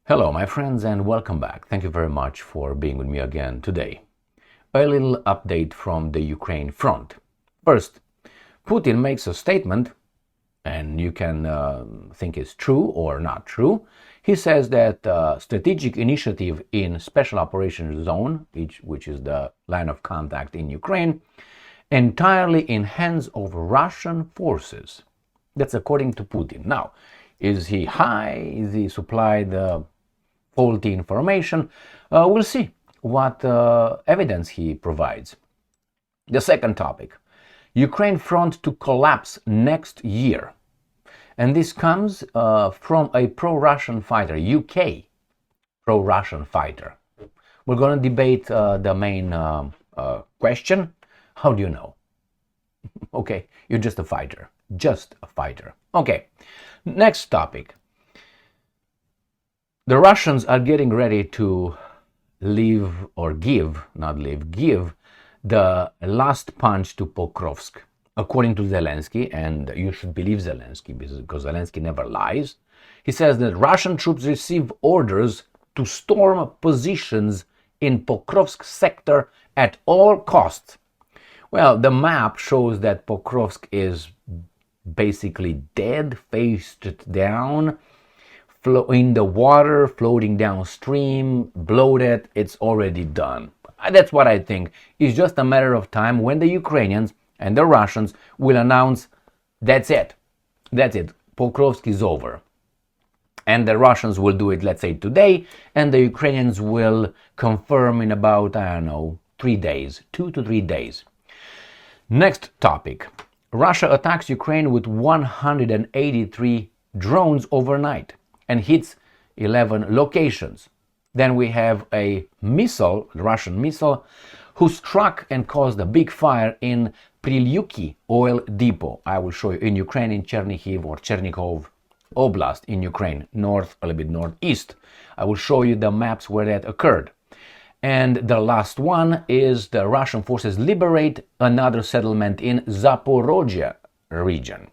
Hello, my friends, and welcome back. Thank you very much for being with me again today. A little update from the Ukraine front. First, Putin makes a statement, and you can think it's true or not true. He says that strategic initiative in Special Operations Zone, which is the line of contact in Ukraine, entirely in hands of Russian forces. That's according to Putin. Now, is he high? Is he supplied faulty information? We'll see what evidence he provides. The second topic, Ukraine front to collapse next year. And this comes from a pro-Russian fighter, UK pro-Russian fighter. We're going to debate the main question. How do you know? Okay, you're just a fighter. Just a fighter. Okay, next topic. The Russians are getting ready to give the last punch to Pokrovsk, according to Zelensky, and you should believe Zelensky because Zelensky never lies. He says that Russian troops receive orders to storm positions in Pokrovsk sector at all costs. Well, the map shows that Pokrovsk is basically dead, faced down, in the water, floating downstream, bloated. It's already done. That's what I think. It's just a matter of time when the Ukrainians and the Russians will announce that's it. That's it. Pokrovsk is over. And the Russians will do it, let's say, today, and the Ukrainians will confirm in about, 3 days, 2 to 3 days. Next topic. Russia attacks Ukraine with 183 drones overnight and hits 11 locations. Then we have a missile, Russian missile, who struck and caused a big fire in Pryluky oil depot. I will show you in Ukraine, in Chernihiv or Chernigov Oblast in Ukraine, north, a little bit northeast. I will show you the maps where that occurred. And the last one is the Russian forces liberate another settlement in Zaporozhye region.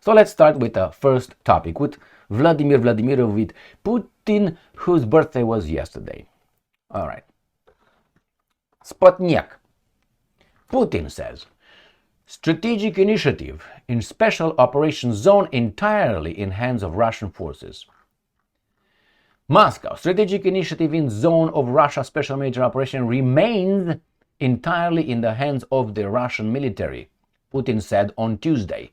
So let's start with the first topic, with Vladimir Vladimirovich Putin, whose birthday was yesterday. All right. Sputnik. Putin says, strategic initiative in special operations zone entirely in hands of Russian forces. Moscow, strategic initiative in zone of Russia special military operation remains entirely in the hands of the Russian military, Putin said on Tuesday.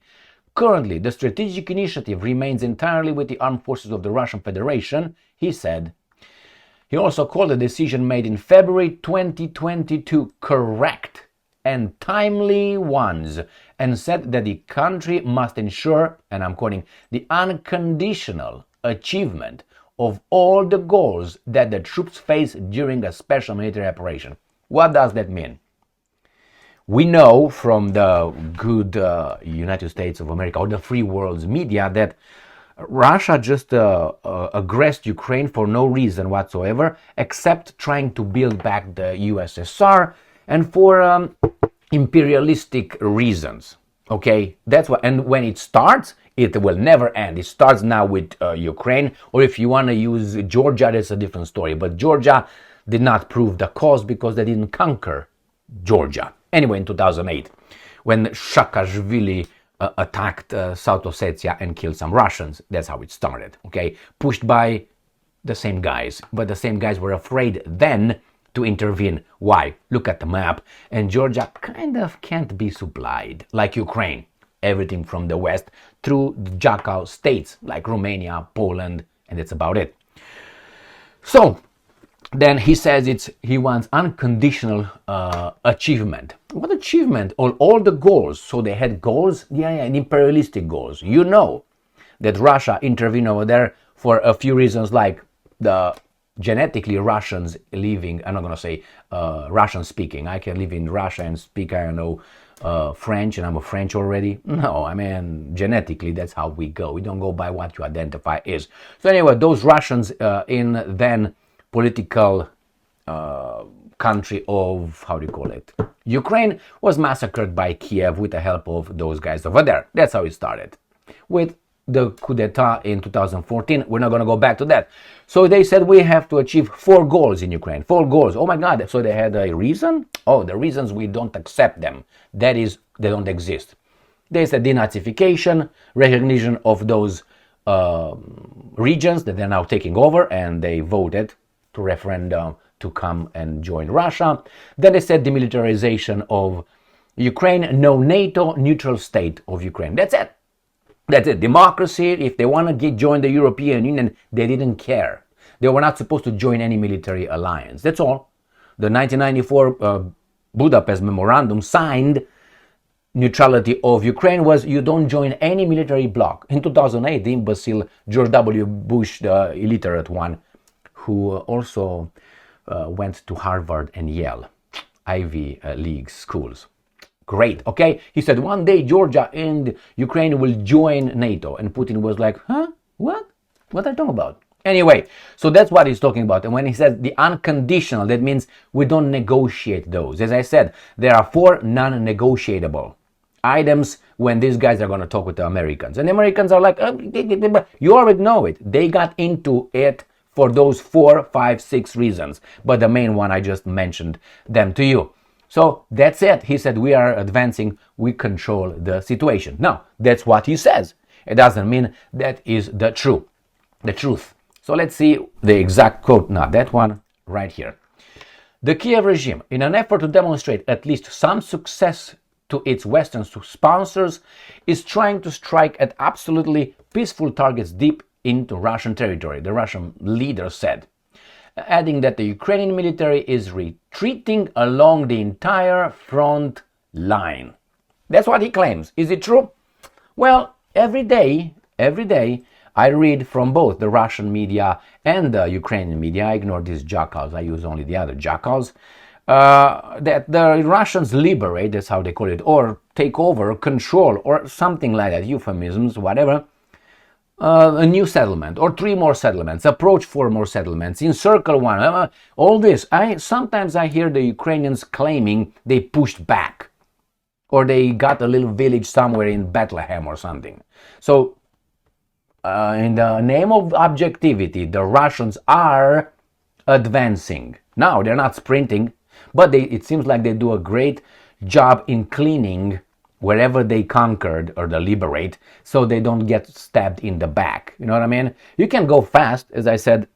Currently, the strategic initiative remains entirely with the armed forces of the Russian Federation, he said. He also called the decision made in February 2022 correct and timely ones, and said that the country must ensure, and I'm quoting, the unconditional achievement of all the goals that the troops face during a special military operation. What does that mean? We know from the good United States of America or the free world's media that Russia just aggressed Ukraine for no reason whatsoever except trying to build back the USSR and for imperialistic reasons. Okay, that's what. And when it starts, it will never end. It starts now with Ukraine, or if you want to use Georgia, that's a different story. But Georgia did not prove the cause because they didn't conquer Georgia. Anyway, in 2008, when Saakashvili attacked South Ossetia and killed some Russians, that's how it started, okay? Pushed by the same guys, but the same guys were afraid then to intervene. Why? Look at the map, and Georgia kind of can't be supplied, like Ukraine. Everything from the west through the Jackal states, like Romania, Poland, and that's about it. So, then he says he wants unconditional achievement. What achievement? All the goals. So they had goals? Yeah, and imperialistic goals. You know that Russia intervened over there for a few reasons, like the genetically Russians living, I'm not going to say Russian speaking. I can live in Russia and speak, French, and I'm a French already. No, I mean, genetically, that's how we go. We don't go by what you identify is. So anyway, those Russians in then political country of, Ukraine, was massacred by Kiev with the help of those guys over there. That's how it started. With the coup d'etat in 2014. We're not going to go back to that. So they said we have to achieve 4 goals in Ukraine. 4 goals. Oh my God. So they had a reason? Oh, the reasons we don't accept them. That is, they don't exist. They said denazification, recognition of those regions that they're now taking over, and they voted to referendum to come and join Russia. Then they said demilitarization of Ukraine, no NATO, neutral state of Ukraine. That's it. That's it. Democracy, if they want to join the European Union, they didn't care. They were not supposed to join any military alliance. That's all. The 1994 Budapest Memorandum signed neutrality of Ukraine was you don't join any military bloc. In 2008, the imbecile George W. Bush, the illiterate one, who also went to Harvard and Yale, Ivy League schools. Great, okay? He said one day Georgia and Ukraine will join NATO. And Putin was like, huh? What? What are you talking about? Anyway, so that's what he's talking about. And when he says the unconditional, that means we don't negotiate those. As I said, there are 4 non-negotiable items when these guys are going to talk with the Americans. And the Americans are like, you already know it. They got into it for those 4, 5, 6 reasons. But the main one, I just mentioned them to you. So that's it. He said, we are advancing, we control the situation. Now, that's what he says. It doesn't mean that is the truth. So let's see the exact quote. Now, that one right here. The Kiev regime, in an effort to demonstrate at least some success to its Western sponsors, is trying to strike at absolutely peaceful targets deep into Russian territory, the Russian leader said, adding that the Ukrainian military is retreating along the entire front line. That's what he claims. Is it true? Well, every day, I read from both the Russian media and the Ukrainian media. I ignore these jackals. I use only the other jackals. That the Russians liberate, that's how they call it, or take over, control, or something like that, euphemisms, whatever, a new settlement, or 3 more settlements, approach 4 more settlements, encircle one, all this. Sometimes I hear the Ukrainians claiming they pushed back, or they got a little village somewhere in Bethlehem or something. So, in the name of objectivity, the Russians are advancing. Now, they're not sprinting, but it seems like they do a great job in cleaning wherever they conquered or they liberate, so they don't get stabbed in the back. You know what I mean? You can go fast, as I said,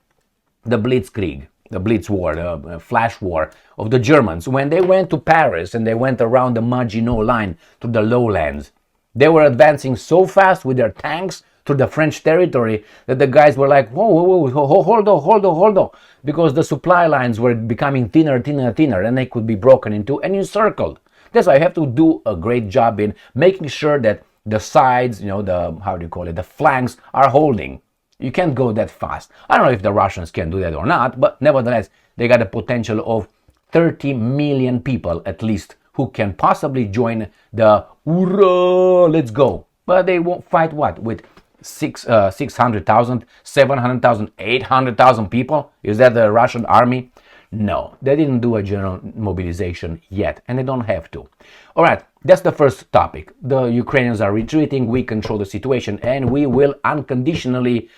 the Blitzkrieg, the Blitz War, the Flash War of the Germans. When they went to Paris and they went around the Maginot Line to the lowlands, they were advancing so fast with their tanks to the French territory that the guys were like, whoa, hold on, because the supply lines were becoming thinner, and they could be broken into and encircled. That's why you have to do a great job in making sure that the sides, the flanks are holding. You can't go that fast. I don't know if the Russians can do that or not, but nevertheless, they got a potential of 30 million people at least who can possibly join the Ura, let's go. But they won't fight what? With 600,000, 700,000, 800,000 people? Is that the Russian army? No, they didn't do a general mobilization yet, and they don't have to. All right, that's the first topic. The Ukrainians are retreating, we control the situation, and we will unconditionally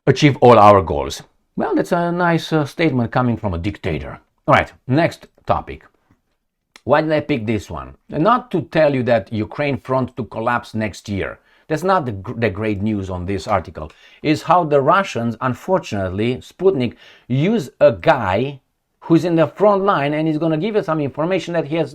achieve all our goals. Well, that's a nice statement coming from a dictator. All right, next topic. Why did I pick this one? Not to tell you that Ukraine front to collapse next year. That's not the great news on this article. Is how the Russians, unfortunately, Sputnik, use a guy who's in the front line and he's going to give you some information that he has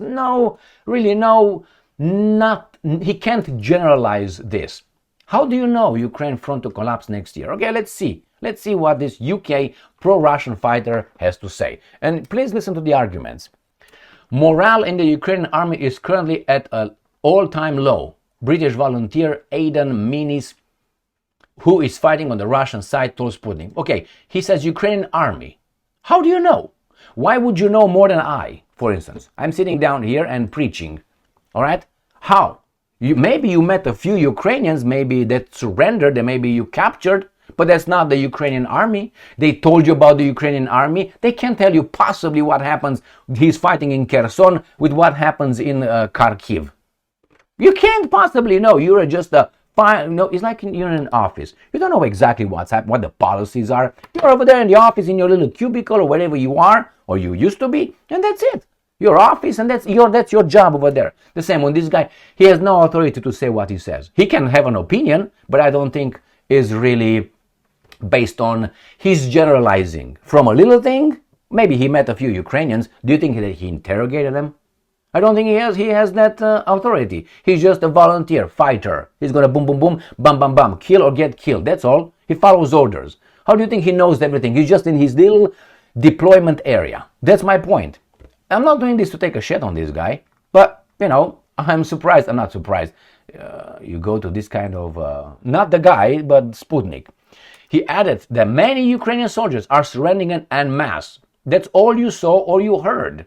he can't generalize this. How do you know Ukraine front to collapse next year? Okay, let's see. Let's see what this UK pro-Russian fighter has to say. And please listen to the arguments. Morale in the Ukrainian army is currently at an all-time low. British volunteer Aidan Minis, who is fighting on the Russian side, told Sputnik. Okay, he says Ukrainian army. How do you know? Why would you know more than I, for instance? I'm sitting down here and preaching. All right? How? Maybe you met a few Ukrainians, maybe that surrendered, and maybe you captured, but that's not the Ukrainian army. They told you about the Ukrainian army. They can't tell you possibly what happens. He's fighting in Kherson with what happens in Kharkiv. You can't possibly know. You're just a it's like you're in an office. You don't know exactly what's happening, what the policies are. You're over there in the office in your little cubicle or wherever you are, or you used to be, and that's it. Your office, and that's your job over there. The same when this guy, he has no authority to say what he says. He can have an opinion, but I don't think is really based on his generalizing from a little thing. Maybe he met a few Ukrainians. Do you think that he interrogated them? I don't think he has. He has that authority. He's just a volunteer fighter. He's gonna boom, boom, boom, bam, bam, bam, kill or get killed. That's all. He follows orders. How do you think he knows everything? He's just in his little deployment area. That's my point. I'm not doing this to take a shit on this guy, but I'm surprised. I'm not surprised. You go to this kind of not the guy, but Sputnik. He added that many Ukrainian soldiers are surrendering en masse. That's all you saw or you heard,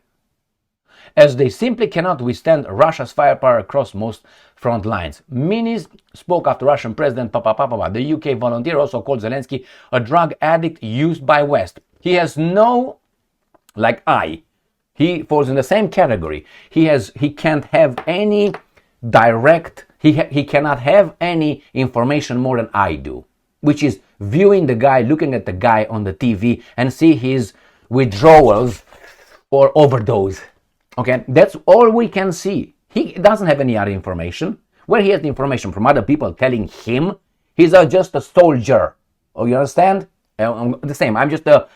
as they simply cannot withstand Russia's firepower across most front lines. Minis spoke after Russian President the UK volunteer also called Zelensky a drug addict used by West. He has no, he falls in the same category. He can't have any direct, he cannot have any information more than I do, which is viewing the guy, looking at the guy on the TV and see his withdrawals or overdose. Okay, that's all we can see. He doesn't have any other information. Where he has the information from other people telling him, he's just a soldier. Oh, you understand? The same. I'm just a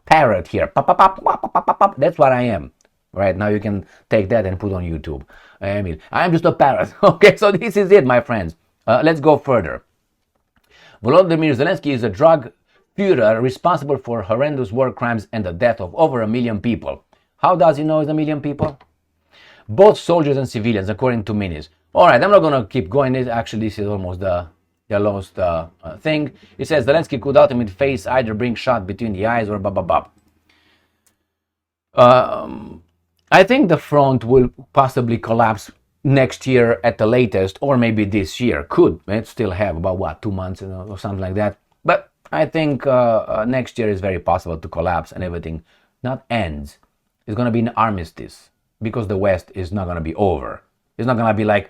parrot here. Pop, pop, pop, pop, pop, pop, pop. That's what I am. Right now you can take that and put on YouTube. I mean, I'm just a parrot. Okay, so this is it, my friends. Let's go further. Volodymyr Zelensky is a drug Führer responsible for horrendous war crimes and the death of over 1 million people. How does he know it's 1 million people? Both soldiers and civilians, according to Minis. Alright, I'm not going to keep going. Actually, this is almost the last thing. It says Zelensky could ultimately face either being shot between the eyes or blah, blah, blah. I think the front will possibly collapse next year at the latest, or maybe this year. Could. It still have about, 2 months or something like that. But I think next year is very possible to collapse and everything not ends. It's going to be an armistice because the West is not going to be over. It's not going to be like,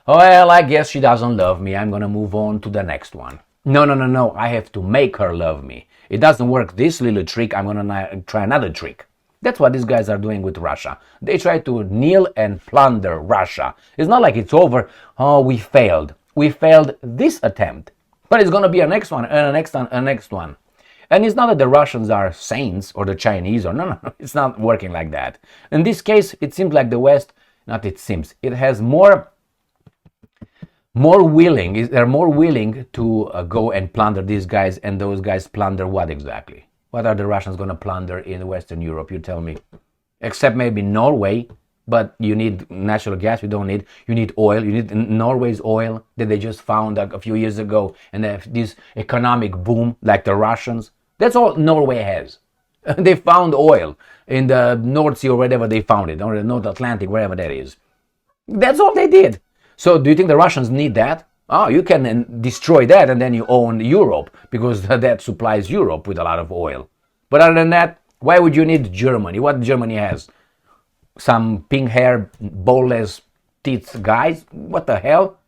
well, I guess she doesn't love me. I'm going to move on to the next one. No. I have to make her love me. It doesn't work this little trick. I'm going to try another trick. That's what these guys are doing with Russia. They try to kneel and plunder Russia. It's not like it's over. Oh, we failed. We failed this attempt. But it's going to be a next one, and a next one, and a next one. And it's not that the Russians are saints or the Chinese or no. It's not working like that. In this case, it seems like the West, it has more willing, they're more willing to go and plunder these guys, and those guys plunder what exactly? What are the Russians going to plunder in Western Europe? You tell me. Except maybe Norway, but you need natural gas, you don't need. You need oil, you need Norway's oil that they just found a few years ago, and they have this economic boom like the Russians. That's all Norway has. They found oil in the North Sea or wherever they found it, or the North Atlantic, wherever that is. That's all they did. So do you think the Russians need that? Oh, you can destroy that and then you own Europe, because that supplies Europe with a lot of oil. But other than that, why would you need Germany? What Germany has? Some pink hair, bowless teeth guys? What the hell?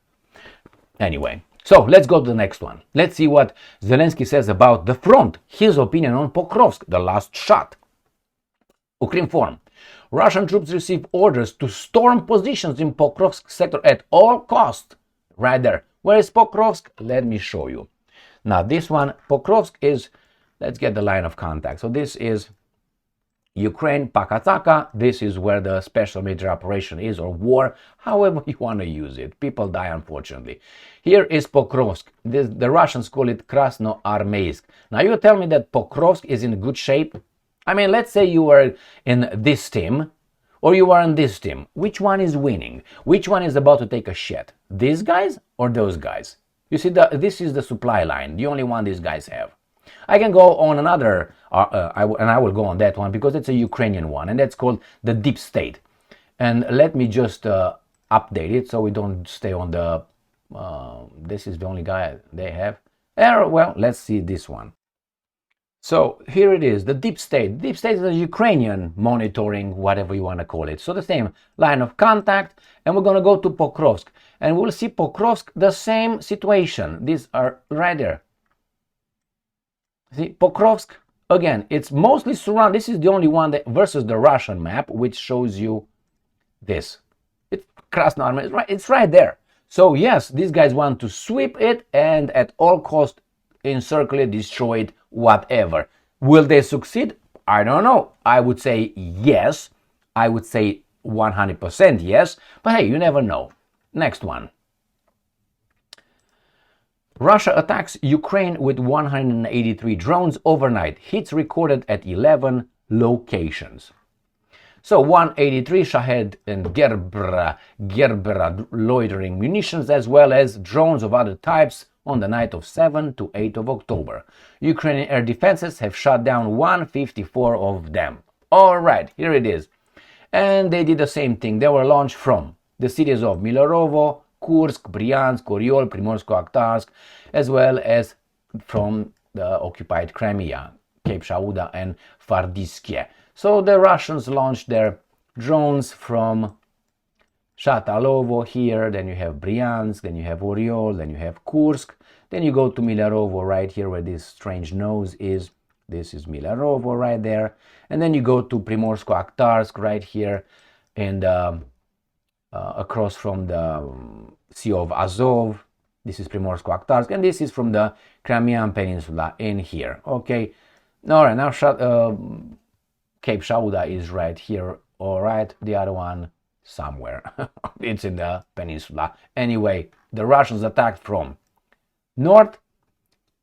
Anyway, so let's go to the next one. Let's see what Zelensky says about the front. His opinion on Pokrovsk, the last shot. Ukrinform. Russian troops receive orders to storm positions in Pokrovsk sector at all costs. Right there. Where is Pokrovsk? Let me show you. Now this one, Pokrovsk is, let's get the line of contact. So this is Ukraine, Pakataka. This is where the special military operation is, or war, however you want to use it. People die, unfortunately. Here is Pokrovsk. The Russians call it Krasnoarmeysk. Now you tell me that Pokrovsk is in good shape? I mean, let's say you were in this team, or you are in this team. Which one is winning? Which one is about to take a shit? These guys or those guys? You see, this is the supply line, the only one these guys have. I can go on another, and I will go on that one because it's a Ukrainian one, and that's called the Deep State. And let me just update it so we don't stay on the, this is the only guy they have. Well, let's see this one. So here it is, the Deep State. Deep State is a Ukrainian monitoring, whatever you want to call it. So the same line of contact, and we're going to go to Pokrovsk. And we'll see Pokrovsk, the same situation. These are right there. See, Pokrovsk, again, it's mostly surrounded. This is the only one that versus the Russian map, which shows you this. It's Krasnoarmeysk, it's right there. So yes, these guys want to sweep it and at all cost encircle it, destroy it, whatever. Will they succeed? I don't know. I would say yes. I would say 100% yes. But hey, you never know. Next one. Russia attacks Ukraine with 183 drones overnight. Hits recorded at 11 locations. So 183 Shahed and Gerber loitering munitions as well as drones of other types on the night of 7 to 8 of October. Ukrainian air defenses have shot down 154 of them. Alright, here it is. And they did the same thing. They were launched from the cities of Milarovo, Kursk, Bryansk, Oryol, Primorsko-Akhtarsk, as well as from the occupied Crimea, Cape Shauda and Fardiskye. So the Russians launched their drones from Shatalovo here, then you have Bryansk, then you have Oryol, then you have Kursk, then you go to Milarovo right here where this strange nose is. This is Milarovo right there. And then you go to Primorsko-Akhtarsk right here and across from the Sea of Azov. This is Primorsko-Akhtarsk, and this is from the Crimean Peninsula in here. Okay, all right, now Cape Shauda is right here. All right, the other one somewhere. It's in the peninsula. Anyway, the Russians attacked from north,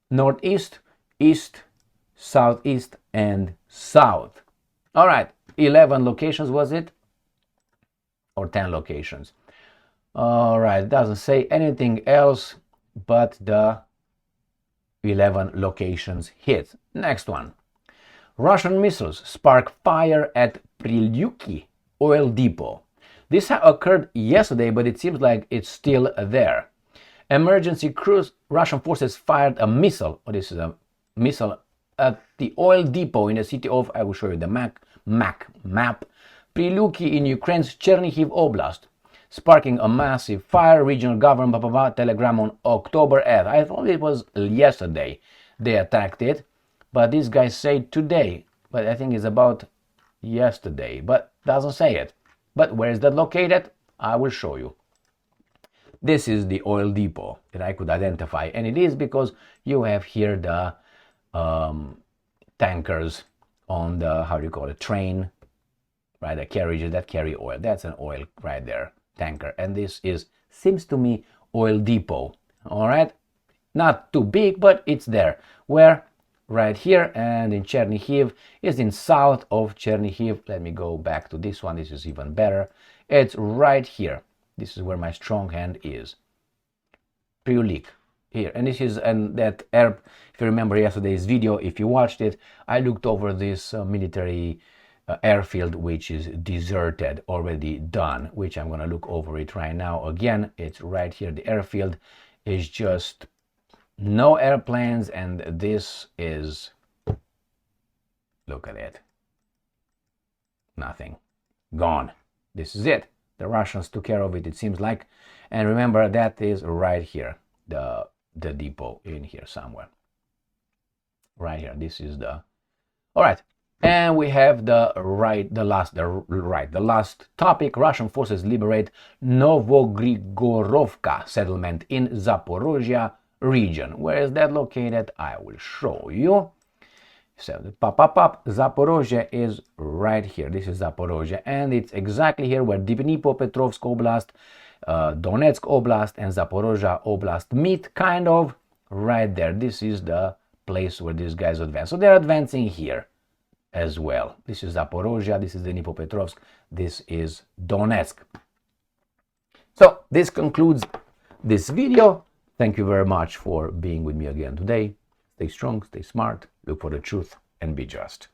northeast, east, southeast, and south. All right, 11 locations was it? Or 10 locations. All right, it doesn't say anything else but the 11 locations hit. Next one. Russian missiles spark fire at Pryluky oil depot. This occurred yesterday, but it seems like it's still there. Emergency crews, Russian forces fired a missile, this is a missile, at the oil depot in the city of, I will show you the map, Pryluky in Ukraine's Chernihiv Oblast, sparking a massive fire. Regional government telegram on October 8th. I thought it was yesterday they attacked it, but these guys say today, but I think it's about yesterday, but doesn't say it. But where is that located? I will show you. This is the oil depot that I could identify, and it is because you have here the tankers on the, how do you call it, train, right, the carriages that carry oil. That's an oil right there, tanker, and this is, seems to me, oil depot. All right, not too big, but it's there. Where? Right here, and in Chernihiv is in south of Chernihiv. Let me go back to this one. This is even better. It's right here. This is where my strong hand is. Pryluky here, and this is, and that air, if you remember yesterday's video, if you watched it, I looked over this military airfield which is deserted, already done, which I'm gonna look over it right now again. It's right here. The airfield is just no airplanes, and this is, look at it, nothing, gone. This is it. The Russians took care of it, it seems like. And remember, that is right here, the depot in here somewhere, right here. This is the, all right. And we have the last topic. Russian forces liberate Novogrigorovka settlement in Zaporozhye region. Where is that located? I will show you. So the Zaporozhye is right here. This is Zaporozhye, and it's exactly here where Dnipropetrovsk Oblast, Donetsk Oblast, and Zaporozhye Oblast meet, kind of right there. This is the place where these guys advance. So they're advancing here as well. This is Zaporozhye, this is Dnipropetrovsk, this is Donetsk. So this concludes this video. Thank you very much for being with me again today. Stay strong, stay smart, look for the truth, and be just.